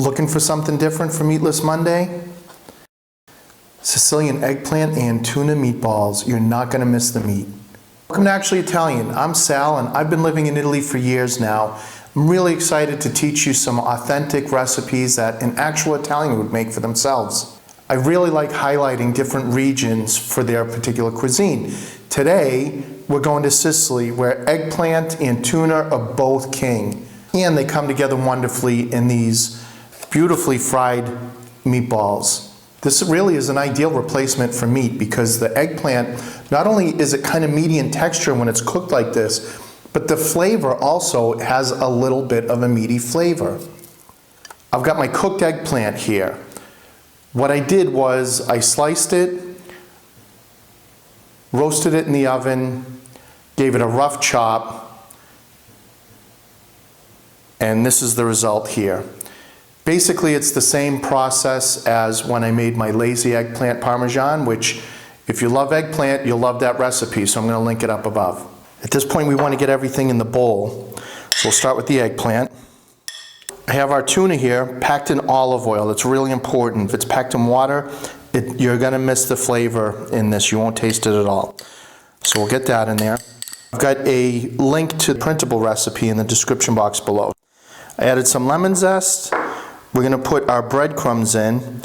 Looking for something different for Meatless Monday? Sicilian eggplant and tuna meatballs. You're not going to miss the meat. Welcome to Actually Italian. I'm Sal and I've been living in Italy for years now. I'm really excited to teach you some authentic recipes that an actual Italian would make for themselves. I really like highlighting different regions for their particular cuisine. Today, we're going to Sicily, where eggplant and tuna are both king. And they come together wonderfully in these beautifully fried meatballs. This really is an ideal replacement for meat because the eggplant, not only is it kind of meaty in texture when it's cooked like this, but the flavor also has a little bit of a meaty flavor. I've got my cooked eggplant here. What I did was I sliced it, roasted it in the oven, gave it a rough chop, and this is the result here. Basically, it's the same process as when I made my lazy eggplant parmesan, which if you love eggplant, you'll love that recipe, so I'm going to link it up above. At this point, we want to get everything in the bowl. So we'll start with the eggplant. I have our tuna here packed in olive oil. It's really important. If it's packed in water, you're going to miss the flavor in this. You won't taste it at all. So we'll get that in there. I've got a link to the printable recipe in the description box below. I added some lemon zest. We're going to put our breadcrumbs in.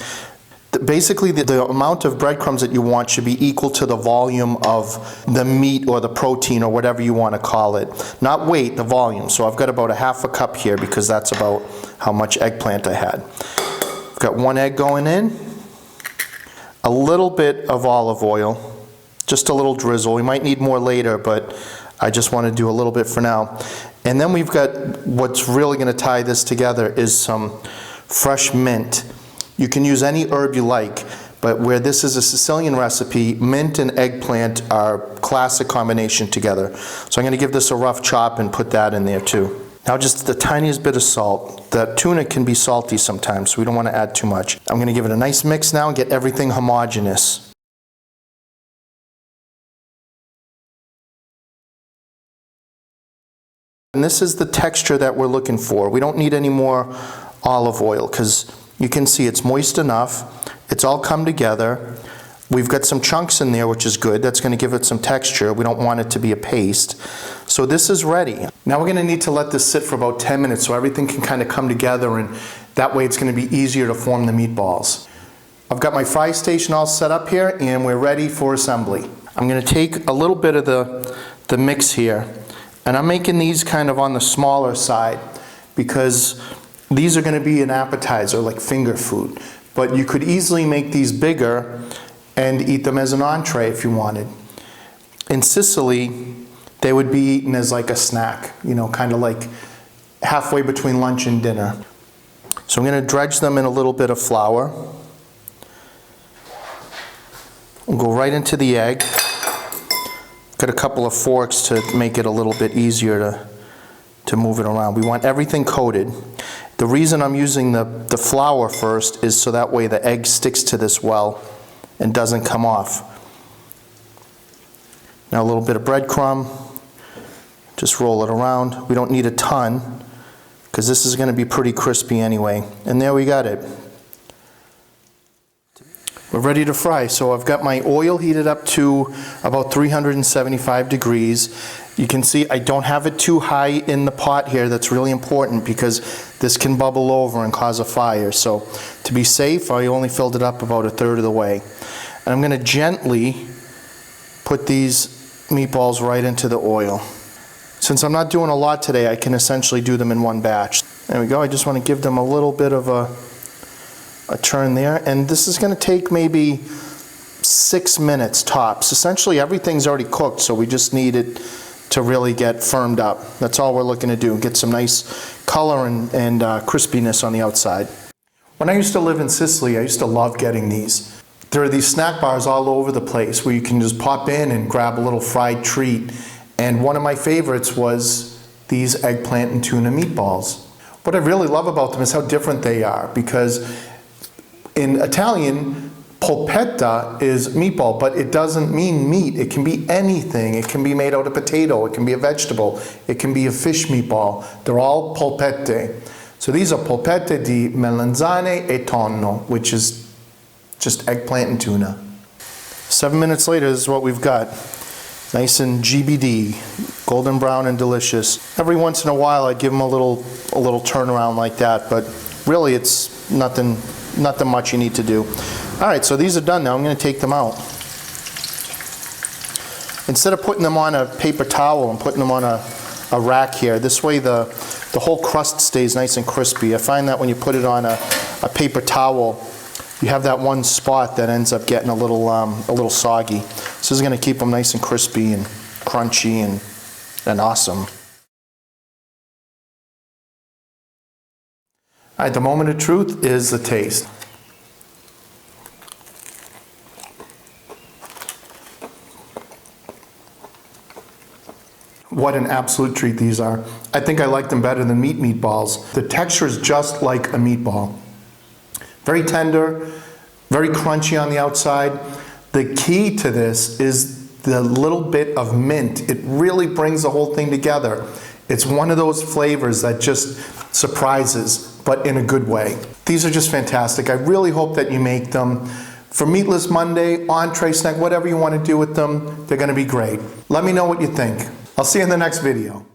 Basically, the amount of breadcrumbs that you want should be equal to the volume of the meat or the protein or whatever you want to call it. Not weight, the volume. So I've got about a half a cup here because that's about how much eggplant I had. I've got one egg going in. A little bit of olive oil. Just a little drizzle. We might need more later, but I just want to do a little bit for now. And then we've got what's really going to tie this together is some fresh mint. You can use any herb you like, but where this is a Sicilian recipe, mint and eggplant are a classic combination together. So I'm going to give this a rough chop and put that in there too. Now just the tiniest bit of salt. The tuna can be salty sometimes, so we don't want to add too much. I'm going to give it a nice mix now and get everything homogeneous. And this is the texture that we're looking for. We don't need any more olive oil because you can see it's moist enough. It's all come together. We've got some chunks in there, which is good. That's going to give it some texture. We don't want it to be a paste. So this is ready. Now we're going to need to let this sit for about 10 minutes so everything can kind of come together, and that way it's going to be easier to form the meatballs. I've got my fry station all set up here and we're ready for assembly. I'm going to take a little bit of the mix here, and I'm making these kind of on the smaller side because these are going to be an appetizer, like finger food. But you could easily make these bigger and eat them as an entree if you wanted. In Sicily, they would be eaten as like a snack, you know, kind of like halfway between lunch and dinner. So I'm going to dredge them in a little bit of flour. We'll go right into the egg. Got a couple of forks to make it a little bit easier to move it around. We want everything coated. The reason I'm using the flour first is so that way the egg sticks to this well and doesn't come off. Now a little bit of breadcrumb. Just roll it around. We don't need a ton because this is going to be pretty crispy anyway. And there we got it. We're ready to fry. So I've got my oil heated up to about 375 degrees. You can see I don't have it too high in the pot here. That's really important because this can bubble over and cause a fire. So to be safe, I only filled it up about a third of the way. And I'm going to gently put these meatballs right into the oil. Since I'm not doing a lot today, I can essentially do them in one batch. There we go. I just want to give them a little bit of a turn there. And this is going to take maybe 6 minutes tops. Essentially everything's already cooked, so we just need it to really get firmed up. That's all we're looking to do, get some nice color and crispiness on the outside. When I used to live in Sicily, I used to love getting these. There are these snack bars all over the place where you can just pop in and grab a little fried treat. And one of my favorites was these eggplant and tuna meatballs. What I really love about them is how different they are, because in Italian, polpette is meatball, but it doesn't mean meat. It can be anything. It can be made out of potato. It can be a vegetable. It can be a fish meatball. They're all polpette. So these are polpette di melanzane e tonno, which is just eggplant and tuna. 7 minutes later, this is what we've got. Nice and GBD, golden brown and delicious. Every once in a while I give them a little turnaround like that, but really it's nothing much you need to do. All right, so these are done now. I'm going to take them out. Instead of putting them on a paper towel, I'm putting them on a rack here. This way the whole crust stays nice and crispy. I find that when you put it on a paper towel, you have that one spot that ends up getting a little soggy. So this is going to keep them nice and crispy and crunchy and awesome. All right, the moment of truth is the taste. What an absolute treat these are. I think I like them better than meatballs. The texture is just like a meatball. Very tender, very crunchy on the outside. The key to this is the little bit of mint. It really brings the whole thing together. It's one of those flavors that just surprises, but in a good way. These are just fantastic. I really hope that you make them. For Meatless Monday, entree, snack, whatever you want to do with them, they're going to be great. Let me know what you think. I'll see you in the next video.